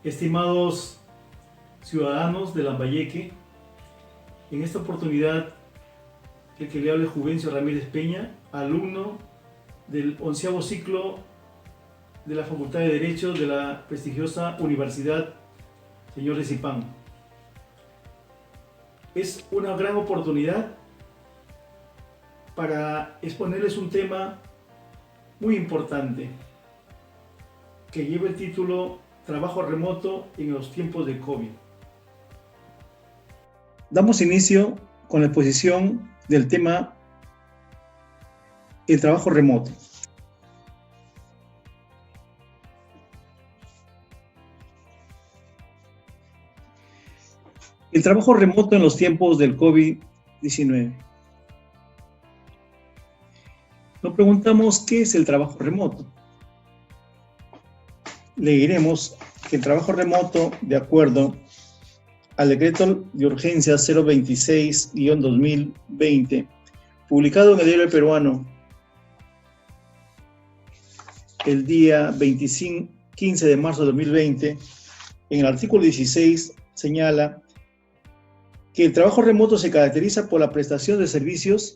Estimados ciudadanos de Lambayeque, en esta oportunidad el que le habla es Juvencio Ramírez Peña, alumno del 11º ciclo de la Facultad de Derecho de la prestigiosa Universidad Señor de Zipán. Es una gran oportunidad para exponerles un tema muy importante que lleva el título Trabajo remoto en los tiempos de COVID. Damos inicio con la exposición del tema el trabajo remoto. El trabajo remoto en los tiempos del COVID-19. Nos preguntamos qué es el trabajo remoto. Leeremos que el trabajo remoto, de acuerdo al decreto de urgencia 026-2020, publicado en el Diario Peruano el día 15 de marzo de 2020, en el artículo 16 señala que el trabajo remoto se caracteriza por la prestación de servicios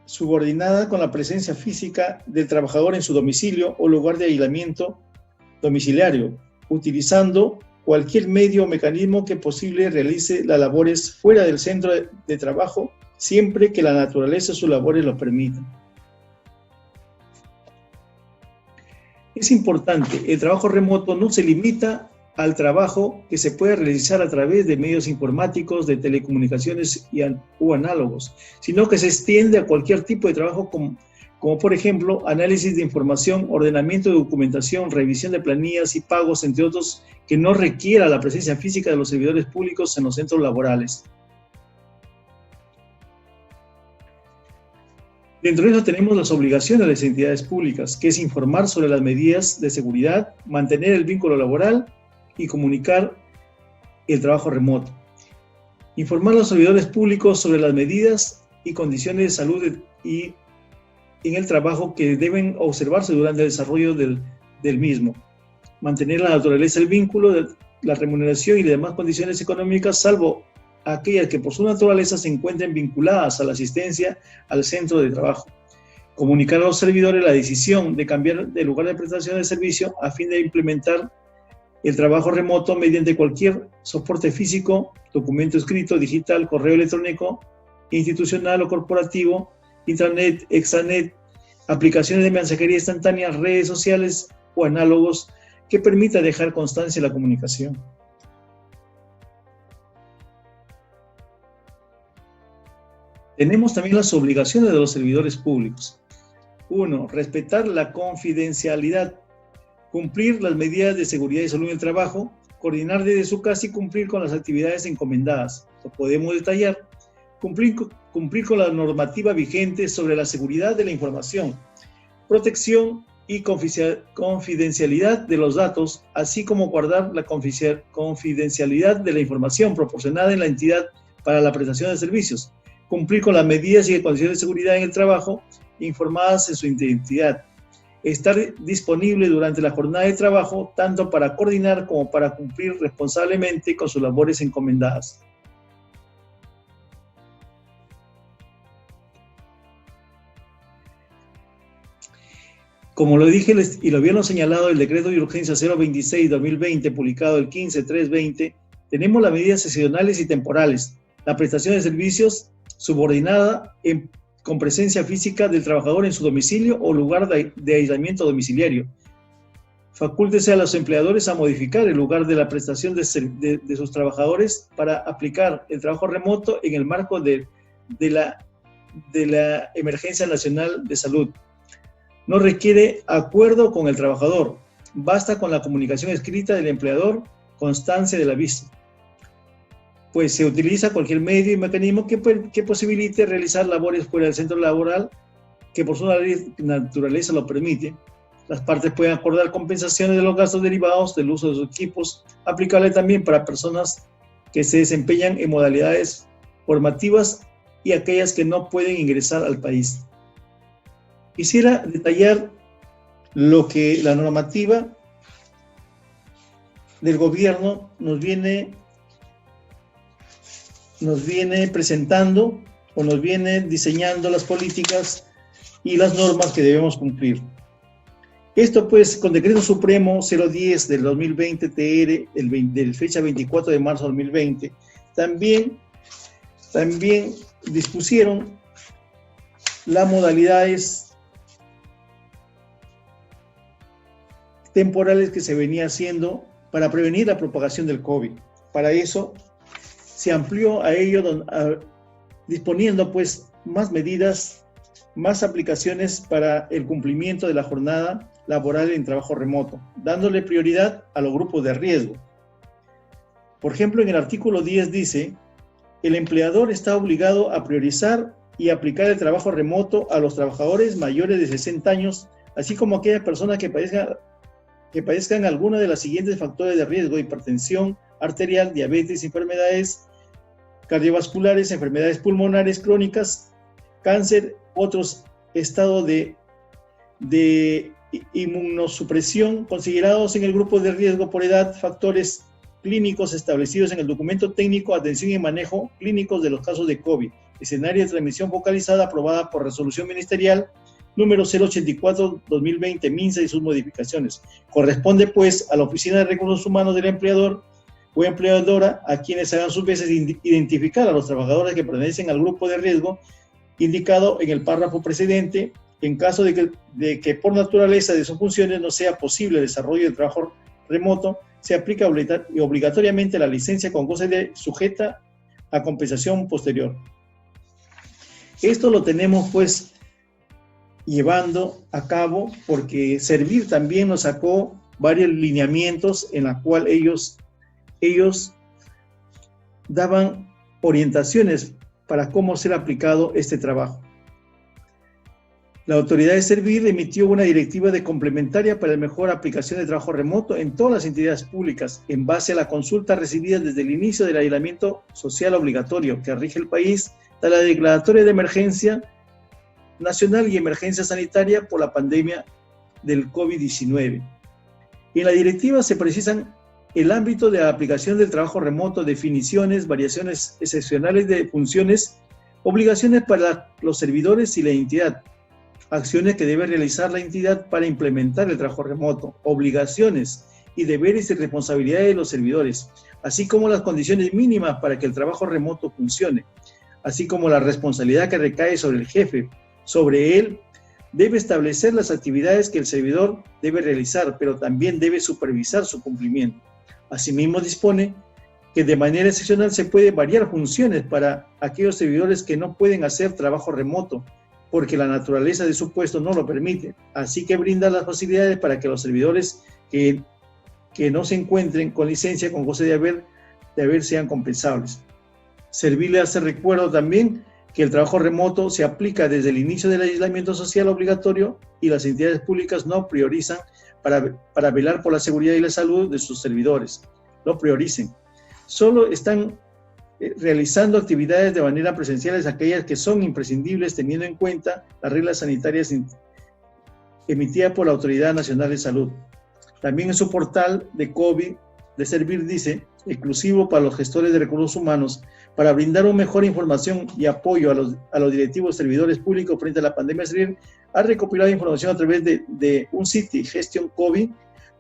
subordinada con la presencia física del trabajador en su domicilio o lugar de aislamiento domiciliario, utilizando cualquier medio o mecanismo que posible realice las labores fuera del centro de trabajo, siempre que la naturaleza de sus labores lo permita. Es importante, el trabajo remoto no se limita al trabajo que se puede realizar a través de medios informáticos, de telecomunicaciones u análogos, sino que se extiende a cualquier tipo de trabajo como por ejemplo análisis de información, ordenamiento de documentación, revisión de planillas y pagos, entre otros, que no requiera la presencia física de los servidores públicos en los centros laborales. Dentro de eso tenemos las obligaciones de las entidades públicas, que es informar sobre las medidas de seguridad, mantener el vínculo laboral y comunicar el trabajo remoto. Informar a los servidores públicos sobre las medidas y condiciones de salud y en el trabajo que deben observarse durante el desarrollo del mismo. Mantener la naturaleza del vínculo, la remuneración y las demás condiciones económicas, salvo aquellas que por su naturaleza se encuentren vinculadas a la asistencia al centro de trabajo. Comunicar a los servidores la decisión de cambiar de lugar de prestación de servicio a fin de implementar el trabajo remoto mediante cualquier soporte físico, documento escrito, digital, correo electrónico, institucional o corporativo, intranet, extranet, aplicaciones de mensajería instantánea, redes sociales o análogos que permita dejar constancia de la comunicación. Tenemos también las obligaciones de los servidores públicos. 1. Respetar la confidencialidad. Cumplir las medidas de seguridad y salud en el trabajo, coordinar desde su casa y cumplir con las actividades encomendadas. Lo podemos detallar. Cumplir con la normativa vigente sobre la seguridad de la información, protección y confidencialidad de los datos, así como guardar la confidencialidad de la información proporcionada en la entidad para la prestación de servicios. Cumplir con las medidas y condiciones de seguridad en el trabajo informadas en su identidad. Estar disponible durante la jornada de trabajo, tanto para coordinar como para cumplir responsablemente con sus labores encomendadas. Como lo dije y lo habíamos señalado el decreto de urgencia 026-2020, publicado el 15-3-20, tenemos las medidas excepcionales y temporales, la prestación de servicios subordinada con presencia física del trabajador en su domicilio o lugar de aislamiento domiciliario. Facúltese a los empleadores a modificar el lugar de la prestación de sus trabajadores para aplicar el trabajo remoto en el marco de la emergencia nacional de salud. No requiere acuerdo con el trabajador, basta con la comunicación escrita del empleador, constancia del aviso. Pues se utiliza cualquier medio y mecanismo que posibilite realizar labores fuera del centro laboral, que por su naturaleza lo permite. Las partes pueden acordar compensaciones de los gastos derivados del uso de sus equipos, aplicable también para personas que se desempeñan en modalidades formativas y aquellas que no pueden ingresar al país. Quisiera detallar lo que la normativa del gobierno nos viene presentando o nos viene diseñando las políticas y las normas que debemos cumplir. Esto pues con Decreto Supremo 010 del 2020 TR, de fecha 24 de marzo de 2020, también dispusieron las modalidades temporales que se venía haciendo para prevenir la propagación del COVID. Para eso se amplió a ello, disponiendo pues más medidas, más aplicaciones para el cumplimiento de la jornada laboral en trabajo remoto, dándole prioridad a los grupos de riesgo. Por ejemplo, en el artículo 10 dice: el empleador está obligado a priorizar y aplicar el trabajo remoto a los trabajadores mayores de 60 años, así como a aquellas personas que padezcan alguno de los siguientes factores de riesgo: hipertensión arterial, diabetes, enfermedades cardiovasculares, enfermedades pulmonares crónicas, cáncer, otros estados de inmunosupresión considerados en el grupo de riesgo por edad, factores clínicos establecidos en el documento técnico, atención y manejo clínicos de los casos de COVID, escenario de transmisión focalizada aprobada por resolución ministerial número 084-2020 MINSA y sus modificaciones. Corresponde pues a la Oficina de Recursos Humanos del empleador o empleadora, a quienes hagan sus veces identificar a los trabajadores que pertenecen al grupo de riesgo indicado en el párrafo precedente. En caso de que por naturaleza de sus funciones no sea posible el desarrollo del trabajo remoto, se aplica obligatoriamente la licencia con goce sujeta a compensación posterior. Esto lo tenemos pues llevando a cabo porque Servir también nos sacó varios lineamientos en la cual ellos daban orientaciones para cómo ser aplicado este trabajo. La autoridad de Servir emitió una directiva de complementaria para la mejor aplicación de trabajo remoto en todas las entidades públicas, en base a la consulta recibida desde el inicio del aislamiento social obligatorio que rige el país, tras la declaratoria de emergencia nacional y emergencia sanitaria por la pandemia del COVID-19. En la directiva se precisan el ámbito de la aplicación del trabajo remoto, definiciones, variaciones excepcionales de funciones, obligaciones para los servidores y la entidad, acciones que debe realizar la entidad para implementar el trabajo remoto, obligaciones y deberes y responsabilidades de los servidores, así como las condiciones mínimas para que el trabajo remoto funcione, así como la responsabilidad que recae sobre el jefe. Sobre él debe establecer las actividades que el servidor debe realizar, pero también debe supervisar su cumplimiento. Asimismo, dispone que de manera excepcional se puede variar funciones para aquellos servidores que no pueden hacer trabajo remoto, porque la naturaleza de su puesto no lo permite. Así que brinda las facilidades para que los servidores que no se encuentren con licencia, con goce de haber sean compensables. Servir le hace recuerdo también que el trabajo remoto se aplica desde el inicio del aislamiento social obligatorio y las entidades públicas no priorizan para velar por la seguridad y la salud de sus servidores. No prioricen. Solo están realizando actividades de manera presenciales aquellas que son imprescindibles, teniendo en cuenta las reglas sanitarias emitidas por la Autoridad Nacional de Salud. También en su portal de COVID de Servir dice: exclusivo para los gestores de recursos humanos, para brindar una mejor información y apoyo a los directivos servidores públicos frente a la pandemia. Servir ha recopilado información a través de un sitio, Gestión COVID,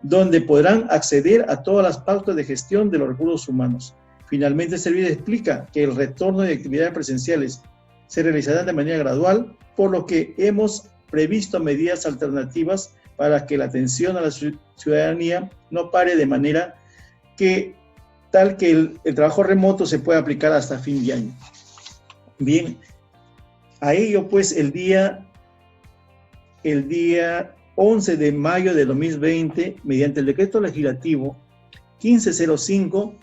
donde podrán acceder a todas las pautas de gestión de los recursos humanos. Finalmente, Servir explica que el retorno de actividades presenciales se realizará de manera gradual, por lo que hemos previsto medidas alternativas para que la atención a la ciudadanía no pare, de manera que el trabajo remoto se pueda aplicar hasta fin de año. Bien, a ello pues el día 11 de mayo de 2020, mediante el decreto legislativo 1505,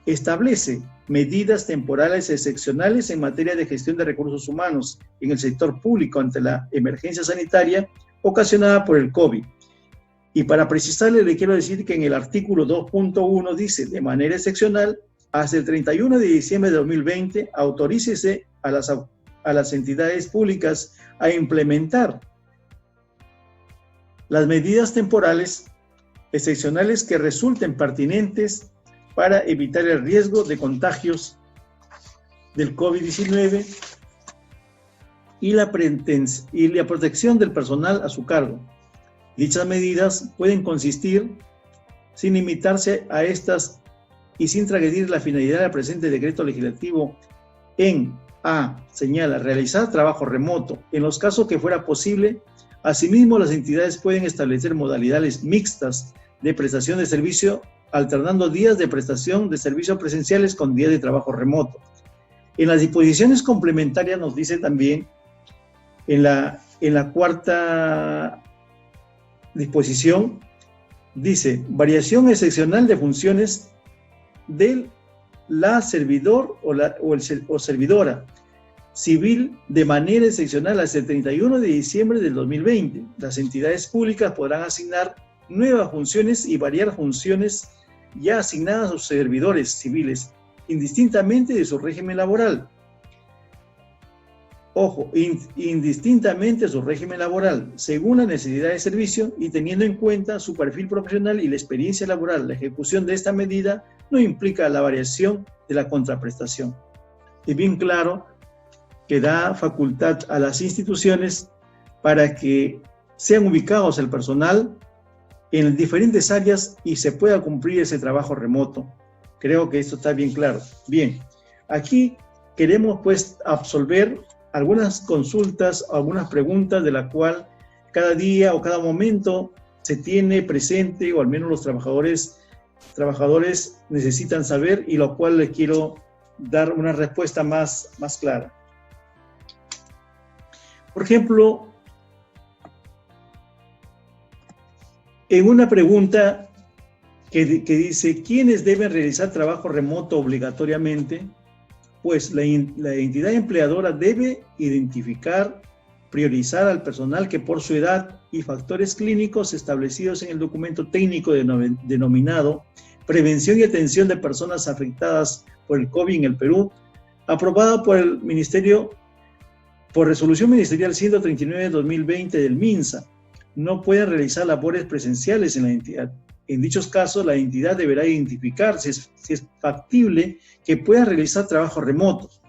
establece medidas temporales excepcionales en materia de gestión de recursos humanos en el sector público ante la emergencia sanitaria ocasionada por el COVID. Y para precisarle, le quiero decir que en el artículo 2.1 dice: de manera excepcional, hasta el 31 de diciembre de 2020, autorícese a las entidades públicas a implementar las medidas temporales excepcionales que resulten pertinentes para evitar el riesgo de contagios del COVID-19 y la protección del personal a su cargo. Dichas medidas pueden consistir, sin limitarse a estas y sin transgredir la finalidad del presente decreto legislativo, en A. Señala, realizar trabajo remoto. En los casos que fuera posible, asimismo las entidades pueden establecer modalidades mixtas de prestación de servicio, alternando días de prestación de servicios presenciales con días de trabajo remoto. En las disposiciones complementarias nos dice también, en la cuarta disposición, dice, variación excepcional de funciones de la servidor o servidora civil de manera excepcional hasta el 31 de diciembre del 2020. Las entidades públicas podrán asignar nuevas funciones y variar funciones ya asignadas a sus servidores civiles, indistintamente de su régimen laboral. Ojo, indistintamente de su régimen laboral, según la necesidad de servicio y teniendo en cuenta su perfil profesional y la experiencia laboral. La ejecución de esta medida no implica la variación de la contraprestación. Es bien claro que da facultad a las instituciones para que sean ubicados el personal en diferentes áreas y se pueda cumplir ese trabajo remoto. Creo que esto está bien claro. Bien, aquí queremos pues absolver algunas consultas, algunas preguntas de la cual cada día o cada momento se tiene presente, o al menos los trabajadores necesitan saber, y lo cual les quiero dar una respuesta más clara. Por ejemplo, en una pregunta que dice, ¿quiénes deben realizar trabajo remoto obligatoriamente? Pues la entidad empleadora debe identificar, priorizar al personal que por su edad y factores clínicos establecidos en el documento técnico denominado Prevención y Atención de Personas Afectadas por el COVID en el Perú, aprobado por el Ministerio, por Resolución Ministerial 139 de 2020 del MINSA. No pueden realizar labores presenciales en la entidad. En dichos casos, la entidad deberá identificar si es factible que pueda realizar trabajos remotos.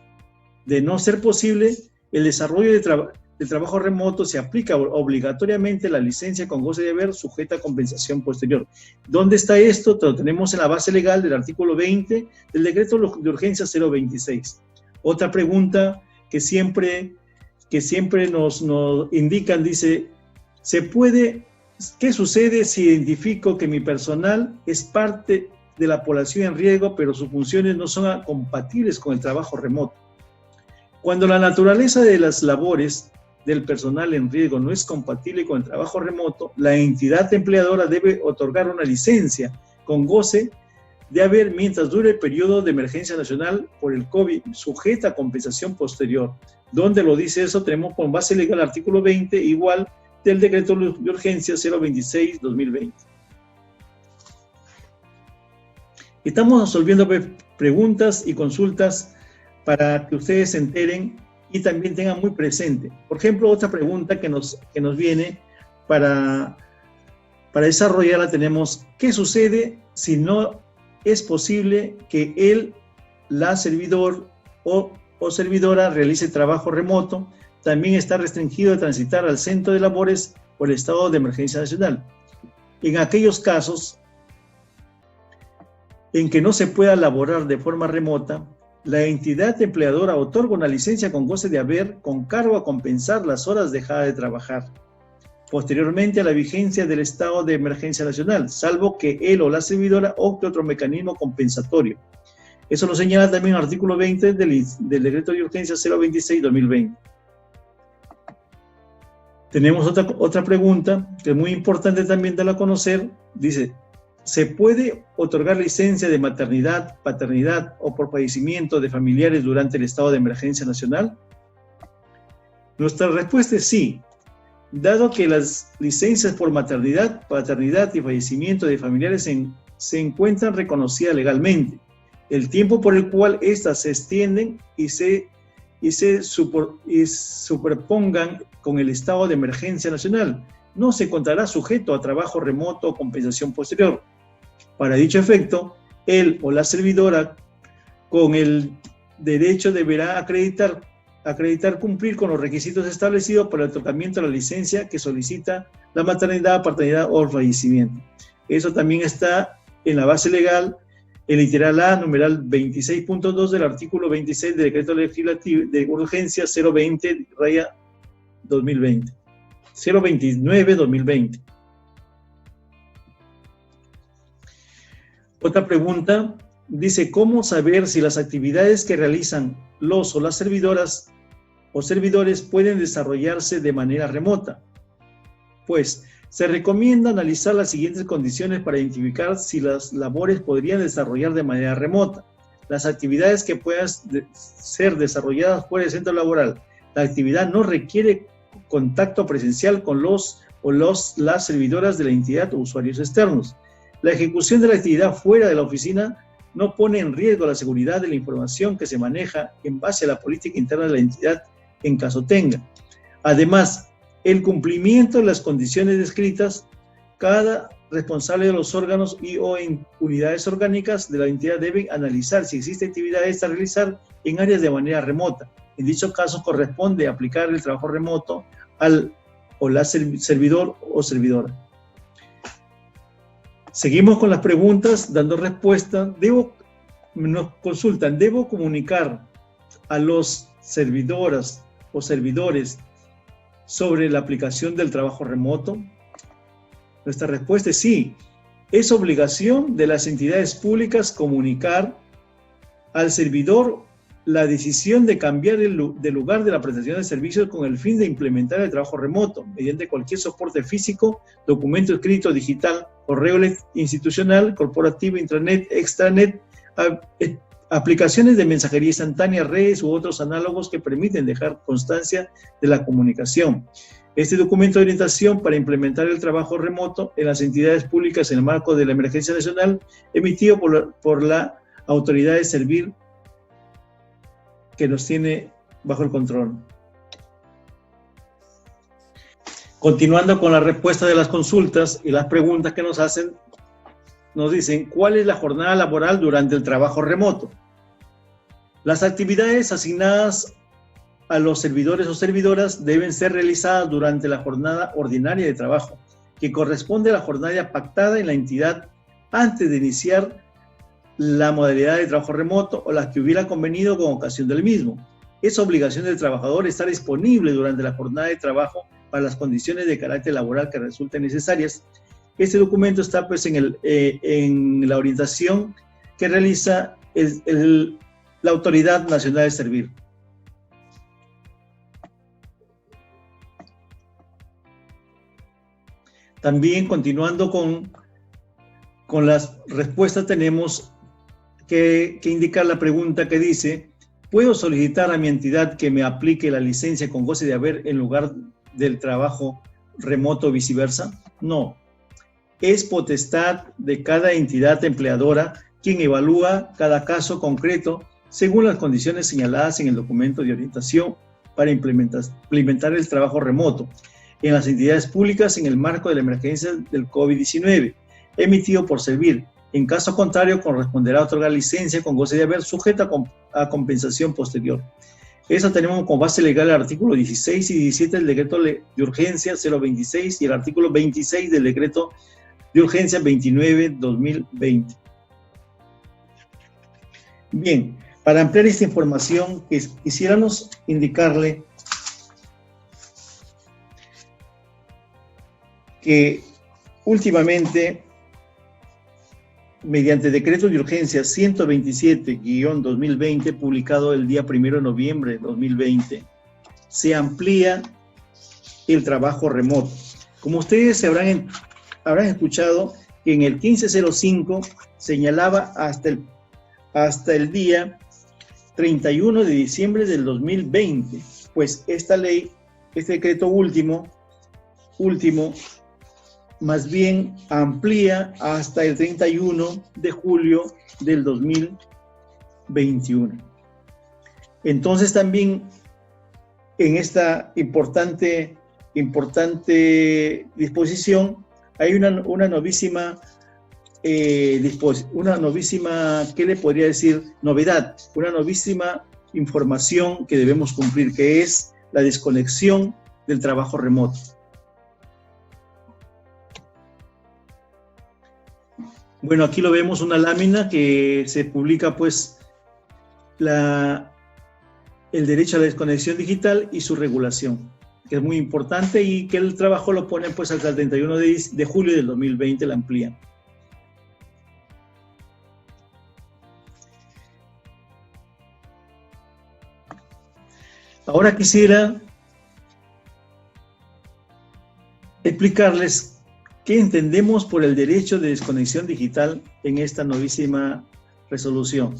De no ser posible, el desarrollo del trabajo remoto se aplica obligatoriamente la licencia con goce de haber sujeta a compensación posterior. ¿Dónde está esto? Lo tenemos en la base legal del artículo 20 del decreto de urgencia 026. Otra pregunta que siempre nos indican, dice, ¿qué sucede si identifico que mi personal es parte de la población en riesgo, pero sus funciones no son compatibles con el trabajo remoto? Cuando la naturaleza de las labores del personal en riesgo no es compatible con el trabajo remoto, la entidad empleadora debe otorgar una licencia con goce de haber mientras dure el periodo de emergencia nacional por el COVID, sujeta a compensación posterior. ¿Dónde lo dice eso? Tenemos con base legal el artículo 20, igual del decreto de urgencia 026-2020. Estamos resolviendo preguntas y consultas para que ustedes se enteren y también tengan muy presente. Por ejemplo, otra pregunta que nos viene para desarrollarla tenemos, ¿qué sucede si no es posible que la servidor o servidora realice trabajo remoto? También está restringido de transitar al centro de labores por el estado de emergencia nacional. En aquellos casos en que no se pueda laborar de forma remota, la entidad empleadora otorga una licencia con goce de haber con cargo a compensar las horas dejadas de trabajar, posteriormente a la vigencia del estado de emergencia nacional, salvo que él o la servidora opte otro mecanismo compensatorio. Eso lo señala también el artículo 20 del decreto de urgencia 026-2020. Tenemos otra pregunta que es muy importante también darla a conocer. Dice, ¿se puede otorgar licencia de maternidad, paternidad o por fallecimiento de familiares durante el estado de emergencia nacional? Nuestra respuesta es sí, dado que las licencias por maternidad, paternidad y fallecimiento de familiares se encuentran reconocidas legalmente. El tiempo por el cual éstas se extienden y se superpongan con el estado de emergencia nacional no se encontrará sujeto a trabajo remoto o compensación posterior. Para dicho efecto, él o la servidora con el derecho deberá acreditar cumplir con los requisitos establecidos para el otorgamiento de la licencia que solicita la maternidad, paternidad o fallecimiento. Eso también está en la base legal, el literal A, numeral 26.2 del artículo 26 del decreto legislativo de urgencia 029-2020. Otra pregunta dice, ¿cómo saber si las actividades que realizan los o las servidoras o servidores pueden desarrollarse de manera remota? Pues se recomienda analizar las siguientes condiciones para identificar si las labores podrían desarrollar de manera remota. Las actividades que puedan ser desarrolladas fuera del centro laboral. La actividad no requiere contacto presencial con los o las servidoras de la entidad o usuarios externos. La ejecución de la actividad fuera de la oficina no pone en riesgo la seguridad de la información que se maneja en base a la política interna de la entidad en caso tenga. Además, el cumplimiento de las condiciones descritas, cada responsable de los órganos y o en unidades orgánicas de la entidad deben analizar si existe actividades a realizar en áreas de manera remota. En dicho caso, corresponde aplicar el trabajo remoto al o la servidor o servidora. Seguimos con las preguntas, dando respuesta. Nos consultan, ¿debo comunicar a los servidoras o servidores sobre la aplicación del trabajo remoto? Nuestra respuesta es sí. Es obligación de las entidades públicas comunicar al servidor la decisión de cambiar de lugar de la prestación de servicios con el fin de implementar el trabajo remoto mediante cualquier soporte físico, documento escrito, digital, correo institucional, corporativo, intranet, extranet, aplicaciones de mensajería instantánea, redes u otros análogos que permiten dejar constancia de la comunicación. Este documento de orientación para implementar el trabajo remoto en las entidades públicas en el marco de la emergencia nacional, emitido por la autoridad de servir que nos tiene bajo el control. Continuando con la respuesta de las consultas y las preguntas que nos hacen, nos dicen, ¿cuál es la jornada laboral durante el trabajo remoto? Las actividades asignadas a los servidores o servidoras deben ser realizadas durante la jornada ordinaria de trabajo, que corresponde a la jornada pactada en la entidad antes de iniciar la modalidad de trabajo remoto o las que hubiera convenido con ocasión del mismo. Es obligación del trabajador estar disponible durante la jornada de trabajo para las condiciones de carácter laboral que resulten necesarias. Este documento está pues en la orientación que realiza la Autoridad Nacional de Servir. También continuando con las respuestas, tenemos que indicar la pregunta que dice, ¿puedo solicitar a mi entidad que me aplique la licencia con goce de haber en lugar del trabajo remoto o viceversa? No. Es potestad de cada entidad empleadora quien evalúa cada caso concreto según las condiciones señaladas en el documento de orientación para implementar el trabajo remoto en las entidades públicas en el marco de la emergencia del COVID-19, emitido por Servir. En caso contrario, corresponderá otorgar licencia con goce de haber sujeta a compensación posterior. Eso tenemos como base legal el artículo 16 y 17 del decreto de urgencia 026 y el artículo 26 del decreto de urgencia 29-2020. Bien, para ampliar esta información, quisiéramos indicarle que últimamente, mediante decreto de urgencia 127-2020, publicado el día 1 de noviembre de 2020, se amplía el trabajo remoto. Como ustedes habrán escuchado, que en el 1505 señalaba hasta el día 31 de diciembre del 2020, pues esta ley, este decreto último, más bien amplía hasta el 31 de julio del 2021. Entonces también en esta importante importante disposición, hay una novísima, ¿qué le podría decir? Novedad, una novísima información que debemos cumplir, que es la desconexión del trabajo remoto. Bueno, aquí lo vemos, una lámina que se publica, pues, el derecho a la desconexión digital y su regulación, que es muy importante y que el trabajo lo pone, pues, hasta el 31 de julio del 2020, la amplía. Ahora quisiera explicarles qué entendemos por el derecho de desconexión digital en esta novísima resolución.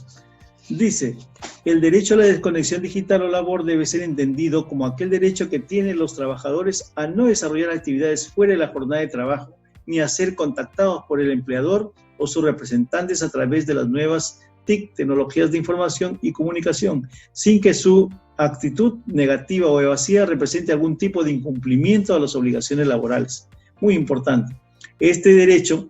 Dice, el derecho a la desconexión digital o labor debe ser entendido como aquel derecho que tienen los trabajadores a no desarrollar actividades fuera de la jornada de trabajo, ni a ser contactados por el empleador o sus representantes a través de las nuevas TIC, tecnologías de información y comunicación, sin que su actitud negativa o evasiva represente algún tipo de incumplimiento a las obligaciones laborales. Muy importante. Este derecho,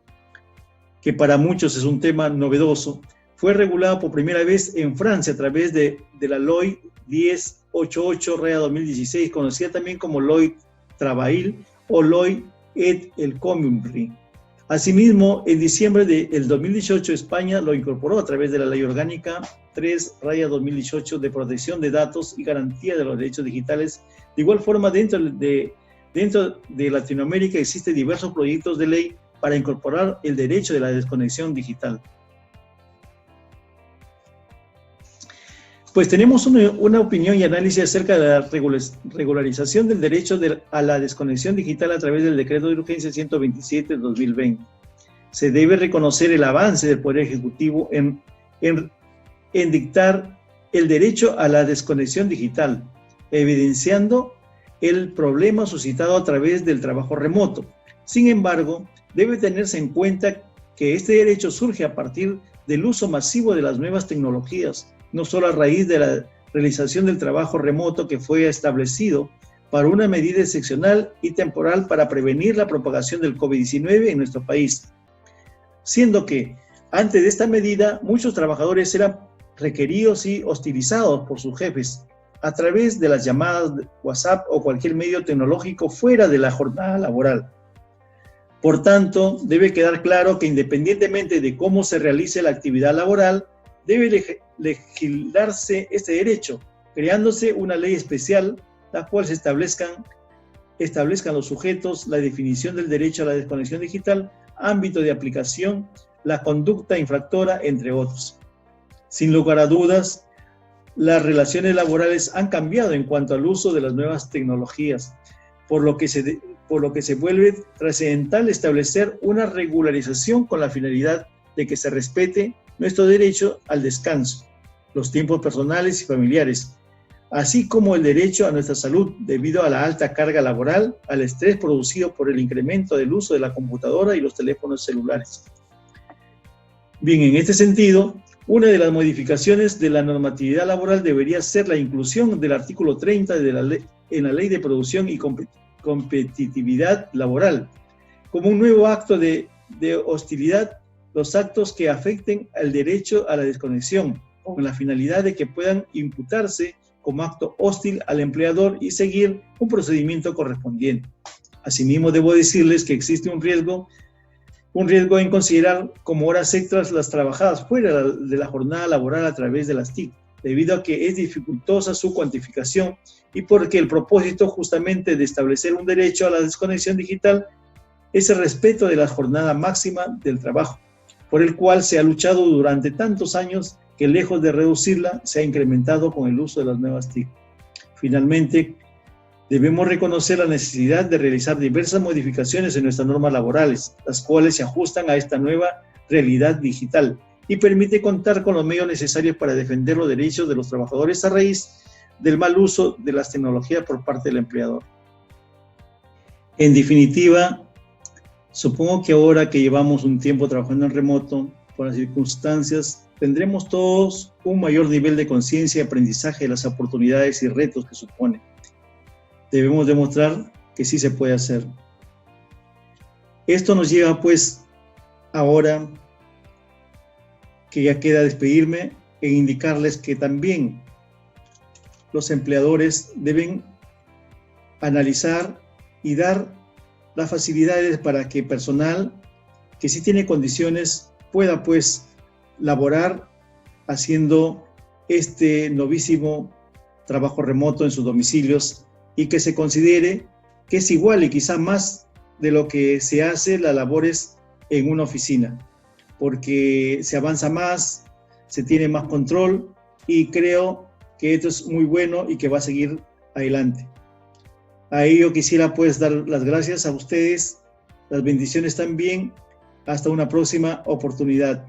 que para muchos es un tema novedoso, fue regulado por primera vez en Francia a través de la Loi 1088-2016, conocida también como Loi Travail o Loi et el Community. Asimismo, en diciembre del 2018, España lo incorporó a través de la Ley Orgánica 3-2018 de protección de datos y garantía de los derechos digitales. De igual forma, dentro de Latinoamérica existen diversos proyectos de ley para incorporar el derecho de la desconexión digital. Pues tenemos una opinión y análisis acerca de la regularización del derecho a la desconexión digital a través del Decreto de Urgencia 127 de 2020. Se debe reconocer el avance del Poder Ejecutivo en dictar el derecho a la desconexión digital, evidenciando el problema suscitado a través del trabajo remoto. Sin embargo, debe tenerse en cuenta que este derecho surge a partir del uso masivo de las nuevas tecnologías, no solo a raíz de la realización del trabajo remoto que fue establecido para una medida excepcional y temporal para prevenir la propagación del COVID-19 en nuestro país, siendo que antes de esta medida muchos trabajadores eran requeridos y hostilizados por sus jefes a través de las llamadas de WhatsApp o cualquier medio tecnológico fuera de la jornada laboral. Por tanto, debe quedar claro que independientemente de cómo se realice la actividad laboral, debe legislarse este derecho, creándose una ley especial, la cual se establezcan los sujetos, la definición del derecho a la desconexión digital, ámbito de aplicación, la conducta infractora, entre otros. Sin lugar a dudas, las relaciones laborales han cambiado en cuanto al uso de las nuevas tecnologías, por lo que se vuelve trascendental establecer una regularización con la finalidad de que se respete nuestro derecho al descanso, los tiempos personales y familiares, así como el derecho a nuestra salud debido a la alta carga laboral, al estrés producido por el incremento del uso de la computadora y los teléfonos celulares. Bien, en este sentido, una de las modificaciones de la normatividad laboral debería ser la inclusión del artículo 30 de la ley, en la Ley de Producción y Competitividad Laboral, como un nuevo acto de hostilidad, los actos que afecten al derecho a la desconexión, con la finalidad de que puedan imputarse como acto hostil al empleador y seguir un procedimiento correspondiente. Asimismo, debo decirles que existe un riesgo en considerar como horas extras las trabajadas fuera de la jornada laboral a través de las TIC, debido a que es dificultosa su cuantificación y porque el propósito justamente de establecer un derecho a la desconexión digital es el respeto de la jornada máxima del trabajo, por el cual se ha luchado durante tantos años que lejos de reducirla, se ha incrementado con el uso de las nuevas TIC. Finalmente, debemos reconocer la necesidad de realizar diversas modificaciones en nuestras normas laborales, las cuales se ajustan a esta nueva realidad digital y permite contar con los medios necesarios para defender los derechos de los trabajadores a raíz del mal uso de las tecnologías por parte del empleador. En definitiva, supongo que ahora que llevamos un tiempo trabajando en remoto, por las circunstancias, tendremos todos un mayor nivel de conciencia y aprendizaje de las oportunidades y retos que supone. Debemos demostrar que sí se puede hacer. Esto nos lleva pues ahora que ya queda despedirme e indicarles que también los empleadores deben analizar y dar las facilidades para que personal que sí tiene condiciones pueda pues laborar haciendo este novísimo trabajo remoto en sus domicilios y que se considere que es igual y quizá más de lo que se hace las labores en una oficina, porque se avanza más, se tiene más control y creo que esto es muy bueno y que va a seguir adelante. Ahí yo quisiera pues dar las gracias a ustedes, las bendiciones también. Hasta una próxima oportunidad.